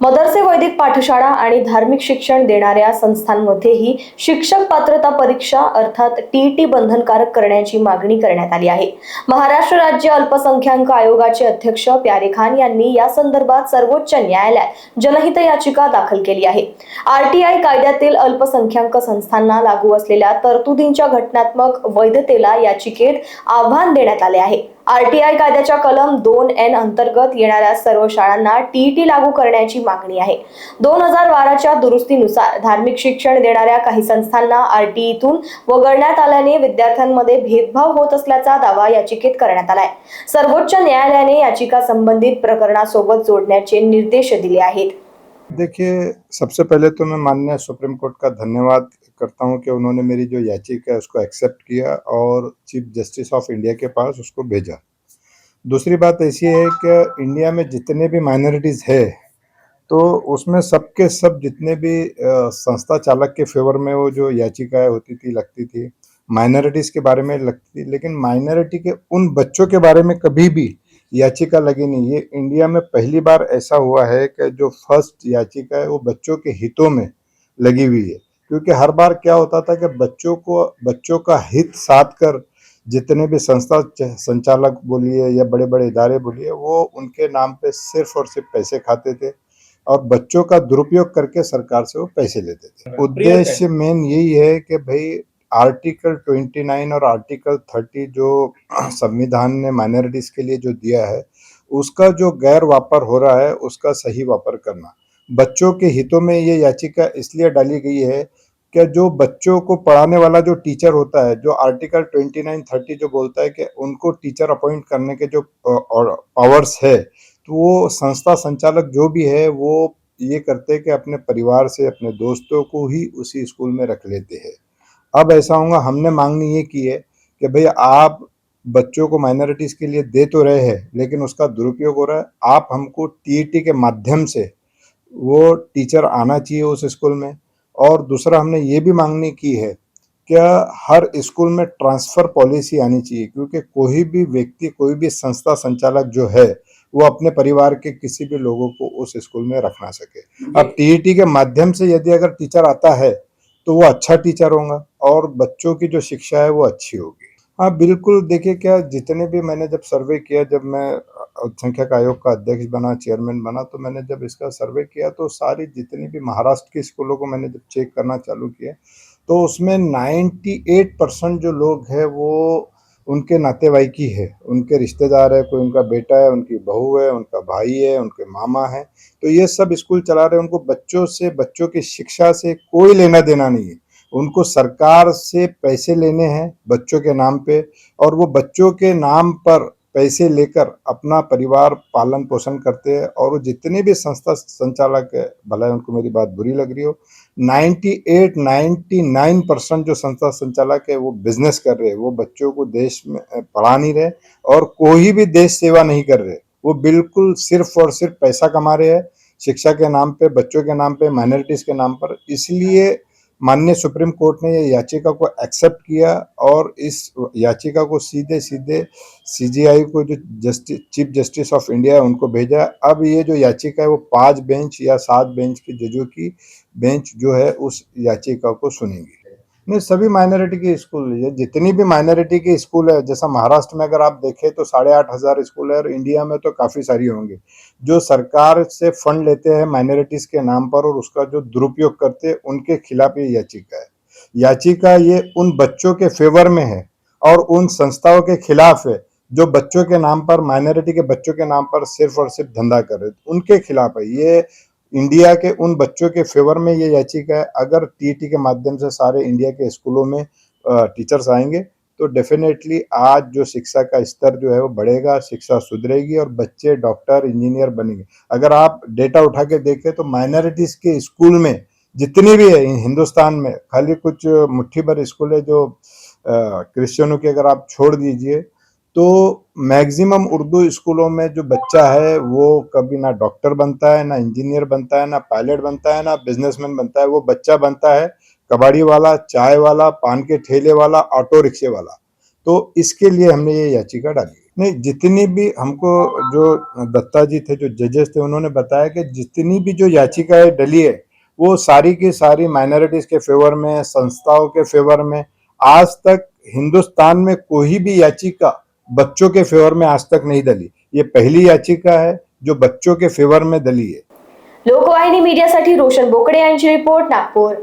मदरसे, वैदिक पाठशाळा आणि धार्मिक शिक्षण देणाऱ्या संस्थांमध्येही शिक्षक पात्रता परीक्षा अर्थात टीईटी बंधनकारक करण्याची मागणी करण्यात आली आहे. महाराष्ट्र राज्य अल्पसंख्याक आयोगाचे अध्यक्ष प्यारे खान यांनी या संदर्भात सर्वोच्च न्यायालयात जनहित याचिका दाखल केली आहे. आरटीआय कायद्यातील अल्पसंख्याक संस्थांना लागू असलेल्या तरतुदींच्या घटनात्मक वैधतेला याचिकेत आव्हान देण्यात आले आहे. आरटीआय कायद्याच्या कलम 2N अंतर्गत येणाऱ्या सर्व शाळांना टीईटी लागू करण्याची मागणी आहे. 2012च्या दुरुस्तीनुसार धार्मिक शिक्षण देणाऱ्या काही संस्थांना आरटीईतून वगळण्यात आल्याने विद्यार्थ्यांमध्ये भेदभाव होत असल्याचा दावा याचिकेत करण्यात आलाय. सर्वोच्च न्यायालयाने याचिका संबंधित प्रकरणासोबत जोडण्याचे निर्देश दिले आहेत. देखिए, सबसे पहले तो मैं माननीय सुप्रीम कोर्ट का धन्यवाद करता हूं कि उन्होंने मेरी जो याचिका है उसको एक्सेप्ट किया और चीफ जस्टिस ऑफ इंडिया के पास उसको भेजा। दूसरी बात ऐसी है कि इंडिया में जितने भी माइनॉरिटीज़ है तो उसमें सबके सब जितने भी संस्था चालक के फेवर में वो जो याचिकाएं होती थी लगती थी, माइनॉरिटीज़ के बारे में लगती थी, लेकिन माइनॉरिटी के उन बच्चों के बारे में कभी भी याचिका लगी नहीं। ये इंडिया में पहली बार ऐसा हुआ है कि जो फर्स्ट याचिका है वो बच्चों के हितों में लगी हुई है, क्योंकि हर बार क्या होता था कि बच्चों का हित साध कर जितने भी संस्था संचालक बोलिए या बड़े बड़े इदारे बोलिए वो उनके नाम पे सिर्फ और सिर्फ पैसे खाते थे और बच्चों का दुरुपयोग करके सरकार से वो पैसे लेते थे। उद्देश्य मेन यही है कि भाई आर्टिकल 29 और आर्टिकल 30 जो संविधान ने माइनॉरिटीज के लिए जो दिया है उसका जो गैर वापर हो रहा है उसका सही वापर करना। बच्चों के हितों में ये याचिका इसलिए डाली गई है कि जो बच्चों को पढ़ाने वाला जो टीचर होता है, जो आर्टिकल 29-30 जो बोलता है कि उनको टीचर अपॉइंट करने के जो पावर्स है, तो वो संस्था संचालक जो भी है वो ये करते हैं कि अपने परिवार से अपने दोस्तों को ही उसी स्कूल में रख लेते हैं। अब ऐसा होगा, हमने मांगनी ये की है कि भाई आप बच्चों को माइनॉरिटीज़ के लिए दे तो रहे हैं लेकिन उसका दुरुपयोग हो रहा है। आप हमको टीईटी के माध्यम से वो टीचर आना चाहिए उस स्कूल में। और दूसरा हमने ये भी मांगनी की है क्या हर स्कूल में ट्रांसफ़र पॉलिसी आनी चाहिए, क्योंकि कोई भी व्यक्ति कोई भी संस्था संचालक जो है वो अपने परिवार के किसी भी लोगों को उस स्कूल में रख ना सके। अब टीईटी के माध्यम से यदि अगर टीचर आता है तो वो अच्छा टीचर होगा और बच्चों की जो शिक्षा है वो अच्छी होगी। हाँ बिल्कुल, देखिए क्या जितने भी मैंने जब सर्वे किया, जब मैं अल्पसंख्यक आयोग का अध्यक्ष बना, चेयरमैन बना, तो मैंने जब इसका सर्वे किया तो सारी जितनी भी महाराष्ट्र के स्कूलों को मैंने जब चेक करना चालू किया तो उसमें 98% जो लोग हैं वो उनके नातेवाईकी है, उनके रिश्तेदार है, कोई उनका बेटा है, उनकी बहू है, उनका भाई है, उनके मामा है। तो ये सब स्कूल चला रहे हैं, उनको बच्चों से, बच्चों की शिक्षा से कोई लेना देना नहीं है। उनको सरकार से पैसे लेने हैं बच्चों के नाम पे और वो बच्चों के नाम पर पैसे लेकर अपना परिवार पालन पोषण करते हैं। और वो जितने भी संस्था संचालक है, भला उनको मेरी बात बुरी लग रही हो, 98-99% जो संस्था संचालक है वो बिजनेस कर रहे हैं, वो बच्चों को देश में पढ़ा नहीं रहे और कोई भी देश सेवा नहीं कर रहे। वो बिल्कुल सिर्फ और सिर्फ पैसा कमा रहे हैं शिक्षा के नाम पे, बच्चों के नाम पे, माइनॉरिटीज़ के नाम पर। इसलिए माननीय सुप्रीम कोर्ट ने ये याचिका को एक्सेप्ट किया और इस याचिका को सीधे सीधे सीजीआई को, जो चीफ जस्टिस ऑफ इंडिया है, उनको भेजा। अब ये जो याचिका है वो 5 बेंच या 7 बेंच की जजों की बेंच जो है उस याचिका को सुनेंगी। नहीं, सभी माइनॉरिटी के स्कूल है, जितनी भी माइनॉरिटी के स्कूल है, जैसा महाराष्ट्र में अगर आप देखें तो 8,500 स्कूल है और इंडिया में तो काफ़ी सारी होंगी जो सरकार से फंड लेते हैं माइनॉरिटीज़ के नाम पर और उसका जो दुरुपयोग करते हैं, उनके खिलाफ ये याचिका है। याचिका ये उन बच्चों के फेवर में है और उन संस्थाओं के खिलाफ है जो बच्चों के नाम पर, माइनॉरिटी के बच्चों के नाम पर सिर्फ और सिर्फ धंधा कर रहे, उनके खिलाफ है ये। इंडिया के उन बच्चों के फेवर में ये याचिका है। अगर टीईटी के माध्यम से सारे इंडिया के स्कूलों में टीचर्स आएंगे तो डेफिनेटली आज जो शिक्षा का स्तर जो है वो बढ़ेगा, शिक्षा सुधरेगी और बच्चे डॉक्टर, इंजीनियर बनेंगे। अगर आप डेटा उठा के देखें तो माइनॉरिटीज़ के स्कूल में जितनी भी है हिंदुस्तान में, खाली कुछ मुट्ठी भर स्कूल है जो क्रिश्चियनों के अगर आप छोड़ दीजिए, तो मैक्सिमम उर्दू स्कूलों में जो बच्चा है वो कभी ना डॉक्टर बनता है, ना इंजीनियर बनता है, ना पायलट बनता है, ना बिजनेसमैन बनता है। वो बच्चा बनता है कबाड़ी वाला, चाय वाला, पान के ठेले वाला, ऑटो रिक्शे वाला। तो इसके लिए हमने ये याचिका डाली। नहीं, जितनी भी हमको जो दत्ता जी थे, जो जजेस थे, उन्होंने बताया कि जितनी भी जो याचिकाएं डली है वो सारी की सारी माइनॉरिटीज के फेवर में, संस्थाओं के फेवर में। आज तक हिंदुस्तान में कोई भी याचिका बच्चों के फेवर में आज तक नहीं डली। ये पहली याचिका है जो बच्चों के फेवर में डली है। लोकवाहिनी मीडियासाठी रोशन बोकडे यांची रिपोर्ट, नागपूर.